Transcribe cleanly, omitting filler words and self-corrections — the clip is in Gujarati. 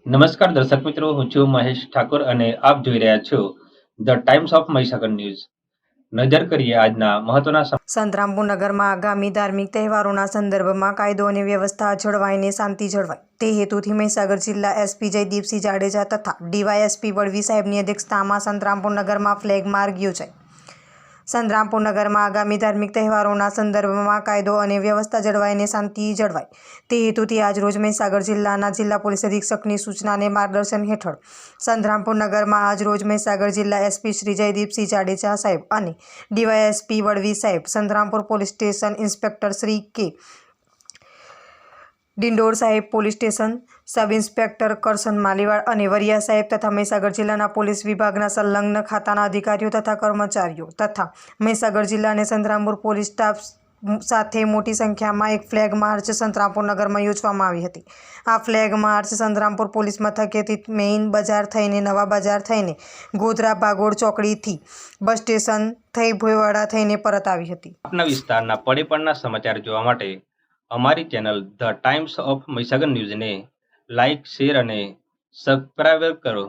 નમસ્કાર દર્શક મિત્રો, હું છું મહેશ ઠાકોર અને આપ જોઈ રહ્યા છો the Times of Mahisagar news. નજર કરીએ આજના મહત્વના સંતરામપુર નગરમાં આગામી ધાર્મિક તહેવારોના સંદર્ભમાં કાયદો અને વ્યવસ્થા જળવાઈને શાંતિ જળવાય તે હેતુથી મહીસાગર જિલ્લા એસપી જયદીપસિંહ જાડેજા તથા ડીવાયએસપી વડવી સાહેબની અધ્યક્ષતામાં સંતરામપુર નગરમાં ફ્લેગ માર્ચ યોજાઈ. સંતરામપુર નગરમાં આગામી ધાર્મિક તહેવારોના સંદર્ભમાં કાયદો અને વ્યવસ્થા જળવાઈને શાંતિ જળવાય તે હેતુથી આજરોજ મહીસાગર જિલ્લાના જિલ્લા પોલીસ અધિક્ષકની સૂચના અને માર્ગદર્શન હેઠળ સંતરામપુર નગરમાં આજરોજ મહીસાગર જિલ્લા એસપી શ્રી જયદીપસિંહ જાડેજા સાહેબ અને ડીવાયએસપી વડવી સાહેબ, Santrampur police station inspector Shri K Dindor સાહેબ, police station sub inspector Karshan Malivad અને વરિયા સાહેબ તથા મહીસાગર જિલ્લાના પોલીસ વિભાગના સંલગ્ન ખાતાના અધિકારીઓ તથા કર્મચારીઓ તથા મહીસાગર જિલ્લા અને સંતરામપુર પોલીસ સ્ટાફ સાથે મોટી સંખ્યામાં એક ફ્લેગ માર્ચ સંતરામપુર નગરમાં યોજવામાં આવી હતી. આ ફ્લેગ માર્ચ સંતરામપુર પોલીસ મથકેથી મેઇન બજાર થઈને નવા બજાર થઈને ગોધરા ભાગોળ ચોકડીથી બસ સ્ટેશન થઈ ભોયવાડા થઈને પરત આવી હતી. આપના વિસ્તારના પડે પડના સમાચાર જોવા માટે અમારી channel the Times of Mahisagar ન્યૂઝને લાઇક, શેર અને સબસ્ક્રાઇબ કરો.